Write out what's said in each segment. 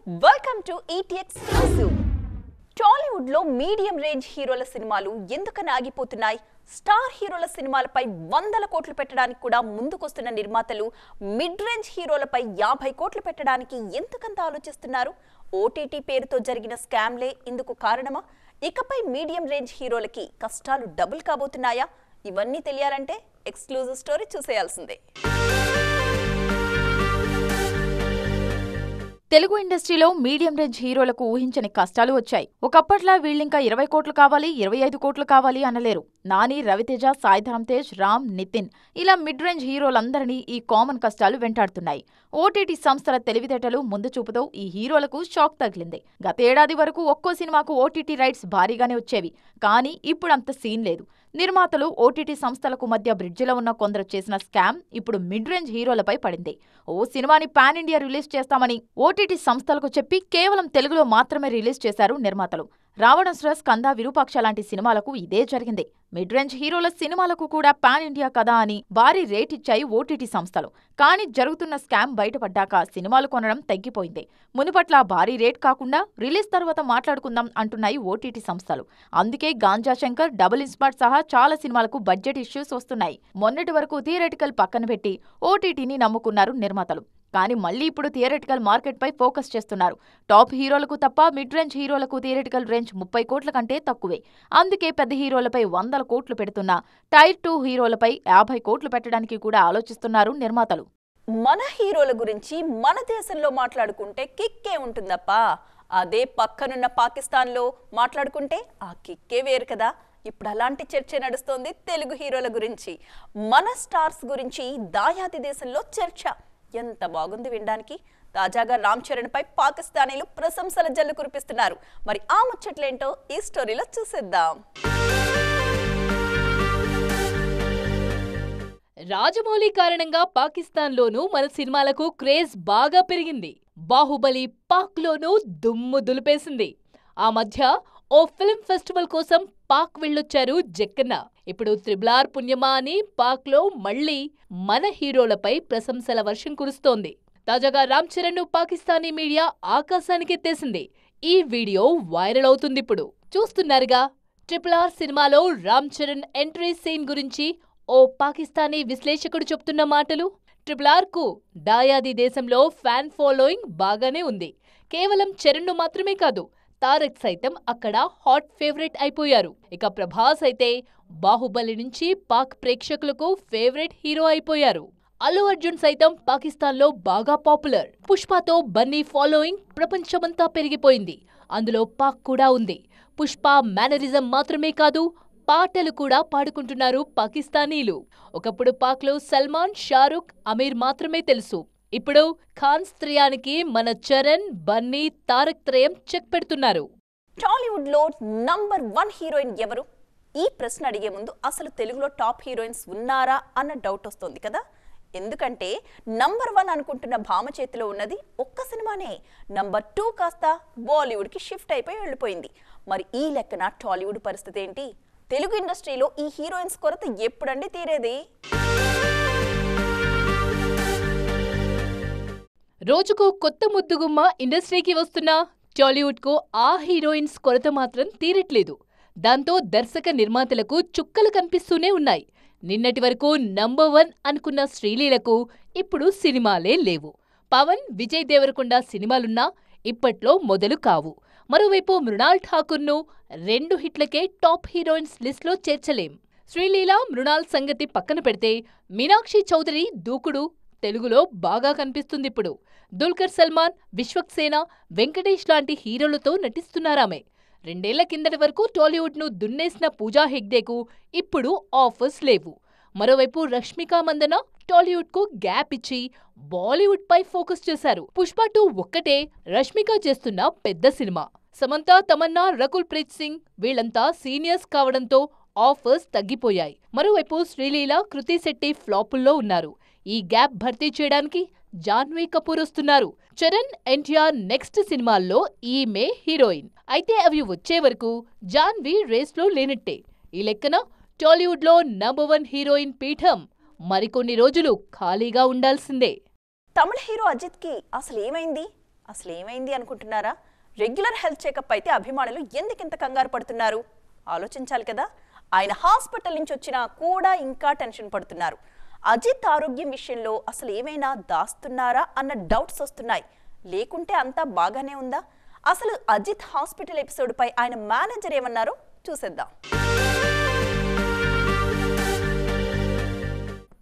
Welcome to ETX Exclusive. Tollywood లో medium range హీరోల సినిమాలు ఎందుకని ఆగిపోతున్నాయి? స్టార్ హీరోల సినిమాలపై వందల కోట్లు పెట్టడానికి కూడా ముందుకొస్తున్న నిర్మాతలు మిడ్ రేంజ్ హీరోలపై 50 కోట్లు పెట్టడానికి ఎందుకంత ఆలోచిస్తున్నారు? ఓటీటీ పేరుతో జరిగిన స్కామ్లే ఇందుకు కారణమా? ఇకపై మీడియం రేంజ్ హీరోలకి కష్టాలు డబుల్ కాబోతున్నాయా? ఇవన్నీ తెలియాలంటే ఎక్స్క్లూజివ్ స్టోరీ చూసేయాల్సిందే. తెలుగు ఇండస్ట్రీలో మీడియం రేంజ్ హీరోలకు ఊహించని కష్టాలు వచ్చాయి. ఒకప్పట్లా వీళ్ళింకా 20 కోట్లు కావాలి, 25 కోట్లు కావాలి అనలేరు. నాని, రవితేజ, సాయిధరమ్ తేజ్, రామ్, నితిన్ ఇలా మిడ్ రేంజ్ హీరోలందరినీ ఈ కామన్ కష్టాలు వెంటాడుతున్నాయి. ఓటీటీ సంస్థల తెలివితేటలు ముందు చూపుతో ఈ హీరోలకు షాక్ తగిలింది. గతేడాది వరకు ఒక్కో సినిమాకు ఓటీటీ రైట్స్ భారీగానే వచ్చేవి. కానీ ఇప్పుడంత సీన్ లేదు. నిర్మాతలు, ఓటీటీ సంస్థలకు మధ్య బ్రిడ్జిలో ఉన్న కొందరు చేసిన స్కామ్ ఇప్పుడు మిడ్ రేంజ్ హీరోలపై పడింది. ఓ సినిమాని పాన్ ఇండియా రిలీజ్ చేస్తామని ఓటీటీ సంస్థలకు చెప్పి కేవలం తెలుగులో మాత్రమే రిలీజ్ చేశారు నిర్మాతలు. రావణాసుర, స్కంద, విరూపాక్ష లాంటి సినిమాలకు ఇదే జరిగింది. మిడ్ రేంజ్ హీరోల సినిమాలకు కూడా పాన్ ఇండియా కదా అని భారీ రేట్ ఇచ్చాయి ఓటీటీ సంస్థలు. కానీ జరుగుతున్న స్కామ్ బయటపడ్డాక సినిమాలు కొనడం తగ్గిపోయింది. మునుపట్లా భారీ రేట్ కాకుండా రిలీజ్ తర్వాత మాట్లాడుకుందాం అంటున్నాయి ఓటీటీ సంస్థలు. అందుకే గాంజా శంకర్, డబుల్ ఇన్స్మార్ట్ సహా చాలా సినిమాలకు బడ్జెట్ ఇష్యూస్ వస్తున్నాయి. మొన్నటి వరకు థియేటికల్ పక్కన పెట్టి ఓటీటీని నమ్ముకున్నారు నిర్మాతలు. కానీ మళ్లీ ఇప్పుడు థియేటికల్ మార్కెట్పై ఫోకస్ చేస్తున్నారు. టాప్ హీరోలకు తప్ప మిడ్ రేంజ్ హీరోలకు థియేటికల్ రేంజ్ 30 కోట్ల కంటే తక్కువే. అందుకే పెద్ద హీరోలపై 100 కోట్లు పెడుతున్నా టైర్ 2 హీరోలపై 50 కోట్లు పెట్టడానికి కూడా ఆలోచిస్తున్నారు నిర్మాతలు. మన హీరోల గురించి మన దేశంలో మాట్లాడుకుంటే కిక్కే ఉంటుందప్పా. అదే పక్కనున్న పాకిస్తాన్లో మాట్లాడుకుంటే ఆ కిక్కే వేరు కదా. ఇప్పుడు అలాంటి చర్చ నడుస్తోంది తెలుగు హీరోల గురించి. మన స్టార్స్ గురించి దాయాది దేశంలో చర్చ. ఎంత బాగుంది వినడానికి. తాజాగా రామ్ చరణ్ పై పాకిస్తానీలు ప్రశంసల జల్లు కురిపిస్తున్నారు. మరి ఆ ముచ్చట్లేంటో ఈ స్టోరీలో చూసేద్దాం. రాజమౌళి కారణంగా పాకిస్తాన్లోనూ మన సినిమాలకు క్రేజ్ బాగా పెరిగింది. బాహుబలి పాక్లోనూ దుమ్ము దులిపేసింది. ఆ మధ్య ఓ ఫిల్మ్ ఫెస్టివల్ కోసం పాక్ వెళ్ళొచ్చారు జక్కన్న. ఇప్పుడు త్రిబుల్ పుణ్యమా అని పాక్లో మళ్లీ మన హీరోలపై ప్రశంసల వర్షం కురుస్తోంది. తాజాగా రామ్ చరణ్ ను పాకిస్తానీ మీడియా ఆకాశానికెత్తేసింది. ఈ వీడియో వైరల్ అవుతుందిప్పుడు. చూస్తున్నారుగా, ట్రిపుల్ ఆర్ సినిమాలో రామ్ చరణ్ ఎంట్రీ సీన్ గురించి ఓ పాకిస్తానీ విశ్లేషకుడు చెప్తున్న మాటలు. ట్రిపుల్ ఆర్ కు దాయాది దేశంలో ఫ్యాన్ ఫాలోయింగ్ బాగానే ఉంది. కేవలం చరణ్ ను మాత్రమే కాదు, తారక్ సైతం అక్కడ హాట్ ఫేవరెట్ అయిపోయారు. ఇక ప్రభాస్ అయితే బాహుబలి నుంచి పాక్ ప్రేక్షకులకు ఫేవరెట్ హీరో అయిపోయారు. అల్లు అర్జున్ సైతం పాకిస్తాన్లో బాగా పాపులర్. పుష్పతో బన్నీ ఫాలోయింగ్ ప్రపంచమంతా పెరిగిపోయింది. అందులో పాక్ కూడా ఉంది. పుష్ప మేనరిజం మాత్రమే కాదు, పాటలు కూడా పాడుకుంటున్నారు పాకిస్తానీలు. ఒకప్పుడు పాక్లో సల్మాన్, షారుఖ్, అమీర్ మాత్రమే తెలుసు. ఇప్పుడు ఖాన్స్ త్రయానికి మన చరణ్, బన్నీ, తారక్ త్రయం చెక్ పెడుతున్నారు. టాలీవుడ్ లో నంబర్ 1 హీరోయిన్ ఎవరు? ఈ ప్రశ్న అడిగే ముందు అసలు తెలుగులో టాప్ హీరోయిన్స్ ఉన్నారా అన్న డౌట్ వస్తుంది కదా. ఎందుకంటే నంబర్ 1 అనుకుంటున్న భామ చేతిలో ఉన్నది ఒక్క సినిమానే. నంబర్ 2 కాస్త బాలీవుడ్ కి షిఫ్ట్ అయిపోయి వెళ్ళిపోయింది. మరి ఈ లెక్కన టాలీవుడ్ పరిస్థితి ఏంటి? తెలుగు ఇండస్ట్రీలో ఈ హీరోయిన్స్ కొరత ఎప్పుడండి తీరేది? రోజుకో కొత్త ముద్దుగుమ్మ ఇండస్ట్రీకి వస్తున్నా టాలీవుడ్ కు ఆ హీరోయిన్స్ కొరత మాత్రం తీరట్లేదు. దాంతో దర్శక నిర్మాతలకు చుక్కలు కనిపిస్తూనే ఉన్నాయి. నిన్నటి వరకు నంబర్ 1 అనుకున్న శ్రీలీలకు ఇప్పుడు సినిమాలే లేవు. పవన్, విజయ్ దేవరకొండ సినిమాలున్నా ఇప్పట్లో మొదలు కావు. మరోవైపు మృణాల్ ఠాకూర్ను 2 హిట్లకే టాప్ హీరోయిన్స్ లిస్ట్లో చేర్చలేం. శ్రీలీల, మృణాల్ సంగతి పక్కన పెడితే మీనాక్షి చౌదరి దూకుడు తెలుగులో బాగా కనిపిస్తుందిప్పుడు. దుల్కర్ సల్మాన్, విశ్వక్సేన, వెంకటేష్ లాంటి హీరోలతో నటిస్తున్నారామె. 2 ఏళ్ల కిందటి వరకు టాలీవుడ్ ను దున్నేసిన పూజా హెగ్డేకు ఇప్పుడు ఆఫర్స్ లేవు. మరోవైపు రష్మిక మందన టాలీవుడ్ కు గ్యాప్ ఇచ్చి బాలీవుడ్ పై ఫోకస్ చేశారు. పుష్ప 2 ఒక్కటే రష్మిక చేస్తున్న పెద్ద సినిమా. సమంత, తమన్నా, రకుల్ ప్రీత్ సింగ్ వీళ్లంతా సీనియర్స్ కావడంతో ఆఫర్స్ తగ్గిపోయాయి. మరోవైపు శ్రీలీల, కృతి శెట్టి ఫ్లాపుల్లో ఉన్నారు. ఈ గ్యాప్ భర్తీ చేయడానికి జాన్వీ కపూర్ వస్తున్నారు. చరణ్, ఎన్టీఆర్ నెక్స్ట్ సినిమాల్లో ఈమె హీరోయిన్. అయితే అవి వచ్చే వరకు జాన్వీ రేస్లో లేనట్టే. ఈ లెక్కన టాలీవుడ్ లో నంబర్ 1 హీరోయిన్ పీఠం మరికొన్ని రోజులు ఖాళీగా ఉండాల్సిందే. తమిళ హీరో అజిత్ కి అసలు ఏమైంది? అసలు ఏమైంది అనుకుంటున్నారా? రెగ్యులర్ హెల్త్ చెకప్ అయితే అభిమానులు ఎందుకింత కంగారు పడుతున్నారు ఆలోచించాలి కదా. ఆయన హాస్పిటల్ నుంచి వచ్చినా కూడా ఇంకా టెన్షన్ పడుతున్నారు. అజిత్ ఆరోగ్యం విషయంలో అసలు ఏమైనా దాస్తున్నారా అన్న డౌట్స్ వస్తున్నాయి. లేకుంటే అంతా బాగానే ఉందా? అసలు అజిత్ హాస్పిటల్ ఎపిసోడ్ పై ఆయన మేనేజర్ ఏమన్నారో చూసేద్దాం.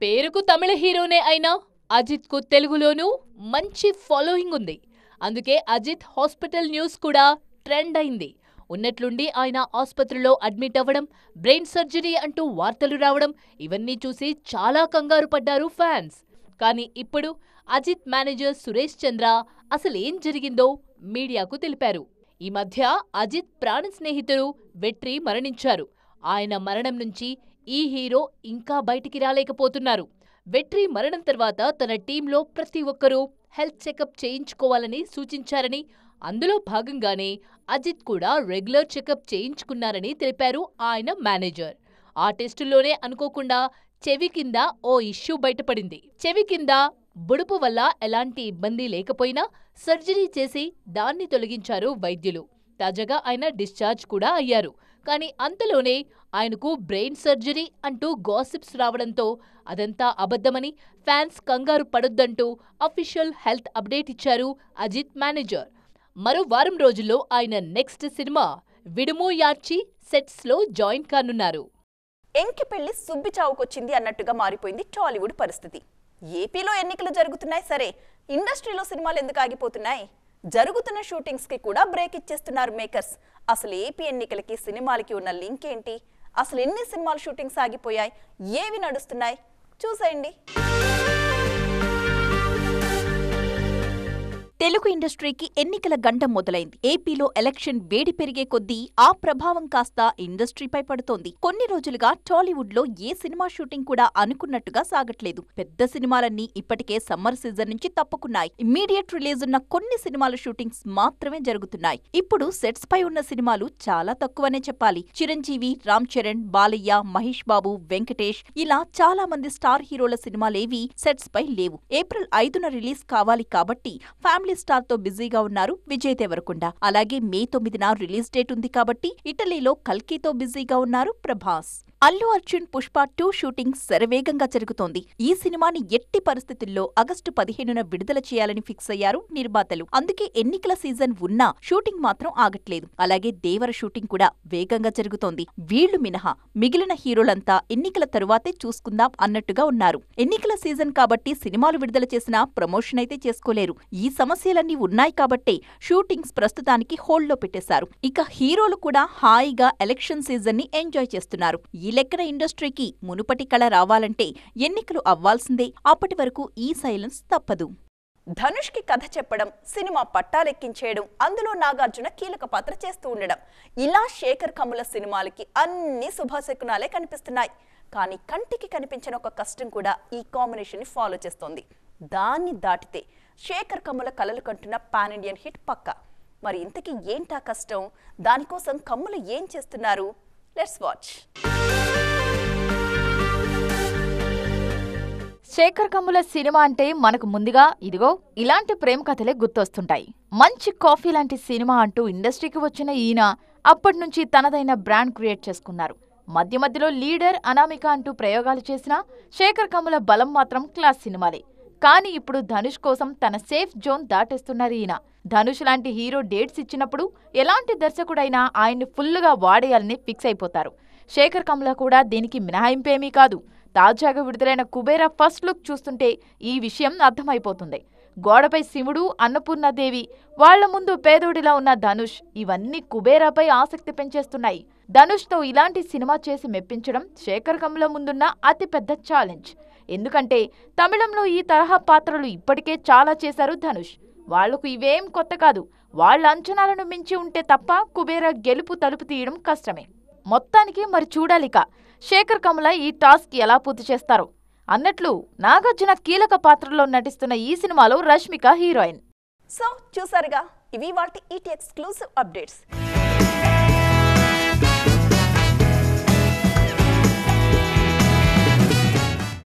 పేరుకు తమిళ హీరోనే అయినా అజిత్ కు తెలుగులోనూ మంచి ఫాలోయింగ్ ఉంది. అందుకే అజిత్ హాస్పిటల్ న్యూస్ కూడా ట్రెండ్ అయింది. ఉన్నట్లుండి ఆయన ఆసుపత్రిలో అడ్మిట్ అవ్వడం, బ్రెయిన్ సర్జరీ అంటూ వార్తలు రావడం, ఇవన్నీ చూసి చాలా కంగారు పడ్డారు ఫ్యాన్స్. కానీ ఇప్పుడు అజిత్ మేనేజర్ సురేష్ చంద్ర అసలేం జరిగిందో మీడియాకు తెలిపారు. ఈ మధ్య అజిత్ ప్రాణ స్నేహితుడు వెట్రి మరణించారు. ఆయన మరణం నుంచి ఈ హీరో ఇంకా బయటికి రాలేకపోతున్నారు. వెట్రి మరణం తర్వాత తన టీంలో ప్రతి ఒక్కరూ హెల్త్ చెకప్ చేయించుకోవాలని సూచించారని, అందులో భాగంగానే అజిత్ కూడా రెగ్యులర్ చెకప్ చేయించుకున్నారని తెలిపారు ఆయన మేనేజర్. ఆ టెస్టుల్లోనే అనుకోకుండా చెవి కింద ఓ ఇష్యూ బయటపడింది. చెవి కింద బుడుపు వల్ల ఎలాంటి ఇబ్బంది లేకపోయినా సర్జరీ చేసి దాన్ని తొలగించారు వైద్యులు. తాజాగా ఆయన డిశ్చార్జ్ కూడా అయ్యారు. కానీ అంతలోనే ఆయనకు బ్రెయిన్ సర్జరీ అంటూ గాసిప్స్ రావడంతో అదంతా అబద్ధమని, ఫ్యాన్స్ కంగారు పడొద్దంటూ అఫీషియల్ హెల్త్ అప్డేట్ ఇచ్చారు అజిత్ మేనేజర్. మరో వారం రోజుల్లో ఆయన నెక్స్ట్ సినిమా విడుము యాడ్చి సెట్స్ లో జాయిన్ కానున్నారు. ఎంకి పెళ్లి సుబ్బి చావుకొచ్చింది అన్నట్టుగా మారిపోయింది టాలీవుడ్ పరిస్థితి. ఏపీలో ఎన్నికలు జరుగుతున్నాయి సరే, ఇండస్ట్రీలో సినిమాలు ఎందుకు ఆగిపోతున్నాయి? జరుగుతున్న షూటింగ్స్ కి కూడా బ్రేక్ ఇచ్చేస్తున్నారు మేకర్స్. అసలు ఏపీ ఎన్నికలకి సినిమాలకి ఉన్న లింక్ ఏంటి? అసలు ఎన్ని సినిమాలు షూటింగ్స్ ఆగిపోయాయి? ఏవి నడుస్తున్నాయి? చూసేయండి. తెలుగు ఇండస్ట్రీకి ఎన్నికల గండం మొదలైంది. ఏపీలో ఎలక్షన్ వేడి పెరిగే కొద్దీ ఆ ప్రభావం కాస్త ఇండస్ట్రీపై పడుతోంది. కొన్ని రోజులుగా టాలీవుడ్ లో ఏ సినిమా షూటింగ్ కూడా అనుకున్నట్టుగా సాగట్లేదు. పెద్ద సినిమాలన్నీ ఇప్పటికే సమ్మర్ సీజన్ నుంచి తప్పుకున్నాయి. ఇమ్మీడియట్ రిలీజ్ ఉన్న కొన్ని సినిమాల షూటింగ్స్ మాత్రమే జరుగుతున్నాయి. ఇప్పుడు సెట్స్ పై ఉన్న సినిమాలు చాలా తక్కువనే చెప్పాలి. చిరంజీవి, రామ్ చరణ్, బాలయ్య, మహేష్ బాబు, వెంకటేష్ ఇలా చాలా మంది స్టార్ హీరోల సినిమాలేవి సెట్స్ పై లేవు. ఏప్రిల్ 5న రిలీజ్ కావాలి కాబట్టి ఫ్యామిలీ స్టార్ తో బిజీగా ఉన్నారు విజయ్ దేవరకొండ. అలాగే మే 9న రిలీజ్ డేట్ ఉంది కాబట్టి ఇటలీలో కల్కితో బిజీగా ఉన్నారు ప్రభాస్. అల్లు అర్జున్ పుష్ప 2 షూటింగ్ శరవేగంగా జరుగుతోంది. ఈ సినిమాని ఎట్టి పరిస్థితుల్లో ఆగస్టు 15న విడుదల చేయాలని ఫిక్స్ అయ్యారు నిర్మాతలు. అందుకే ఎన్నికల సీజన్ ఉన్నా షూటింగ్ మాత్రం ఆగట్లేదు. అలాగే దేవర షూటింగ్ కూడా వేగంగా జరుగుతోంది. వీళ్లు మినహా మిగిలిన హీరోలంతా ఎన్నికల తరువాతే చూసుకుందాం అన్నట్టుగా ఉన్నారు. ఎన్నికల సీజన్ కాబట్టి సినిమాలు విడుదల చేసినా ప్రమోషన్ అయితే చేసుకోలేరు. ఈ సమస్యలన్నీ ఉన్నాయి కాబట్టే షూటింగ్స్ ప్రస్తుతానికి హోల్డ్లో పెట్టేశారు. ఇక హీరోలు కూడా హాయిగా ఎలక్షన్ సీజన్ ని ఎంజాయ్ చేస్తున్నారు. ఈ లెక్కన ఇండస్ట్రీకి మునుపటి కళ రావాలంటే ఎన్నికలు అవ్వాల్సిందే. అప్పటి వరకు ఈ సైలెన్స్ తప్పదు. ధనుష్ కి కథ చెప్పడం, సినిమా పట్టాలెక్కించేయడం, అందులో నాగార్జున కీలక పాత్ర చేస్తూ ఉండడం, ఇలా శేఖర్ కమ్ముల సినిమాలకి అన్ని శుభశకునాలే కనిపిస్తున్నాయి. కానీ కంటికి కనిపించిన ఒక కష్టం కూడా ఈ కాంబినేషన్ ని ఫాలో చేస్తోంది. దాన్ని దాటితే శేఖర్ కమ్ముల కలలు కంటున్న పాన్ ఇండియన్ హిట్ పక్కా. మరి ఇంతకీ ఏంటా కష్టం? దానికోసం కమ్ముల ఏం చేస్తున్నారు? Let's watch. Sekhar Kammula cinema అంటే మనకు ముందుగా ఇదిగో ఇలాంటి ప్రేమ కథలే గుర్తొస్తుంటాయి. మంచి కాఫీ లాంటి సినిమా అంటూ ఇండస్ట్రీకి వచ్చిన ఈయన అప్పటినుంచి తనదైన బ్రాండ్ క్రియేట్ చేసుకున్నారు. మధ్య మధ్యలో లీడర్, అనామిక అంటూ ప్రయోగాలు చేసినా శేఖర్ కమ్ముల బలం మాత్రం క్లాస్ సినిమాలే. కానీ ఇప్పుడు ధనుష్ కోసం తన సేఫ్ జోన్ దాటేస్తున్నారు ఈయన. ధనుష్ లాంటి హీరో డేట్స్ ఇచ్చినప్పుడు ఎలాంటి దర్శకుడైనా ఆయన్ని ఫుల్లుగా వాడేయాలని ఫిక్స్ అయిపోతారు. శేఖర్ కమ్ముల కూడా దీనికి మినహాయింపేమీ కాదు. తాజాగా విడుదలైన కుబేరా ఫస్ట్ లుక్ చూస్తుంటే ఈ విషయం అర్థమైపోతుంది. గోడపై శివుడు, అన్నపూర్ణాదేవి, వాళ్ల ముందు పేదోడిలా ఉన్న ధనుష్, ఇవన్నీ కుబేరాపై ఆసక్తి పెంచేస్తున్నాయి. ధనుష్తో ఇలాంటి సినిమా చేసి మెప్పించడం శేఖర్ కమ్ముల ముందున్న అతిపెద్ద ఛాలెంజ్. ఎందుకంటే తమిళంలో ఈ తరహా పాత్రలు ఇప్పటికే చాలా చేశారు ధనుష్. వాళ్లకు ఇవేం కొత్త కాదు. వాళ్ల అంచనాలను మించి ఉంటే తప్ప కుబేరా గెలుపు తలుపు తీయడం కష్టమే. మొత్తానికి మరి చూడాలిక శేఖర్ కమ్ముల ఈ టాస్క్ ఎలా పూర్తి చేస్తారో. అన్నట్లు నాగార్జున కీలక పాత్రలో నటిస్తున్న ఈ సినిమాలో రష్మిక హీరోయిన్. సో చూసారుగా, ఇవి వాటి ఈటీ ఎక్స్క్లూసివ్ అప్డేట్స్.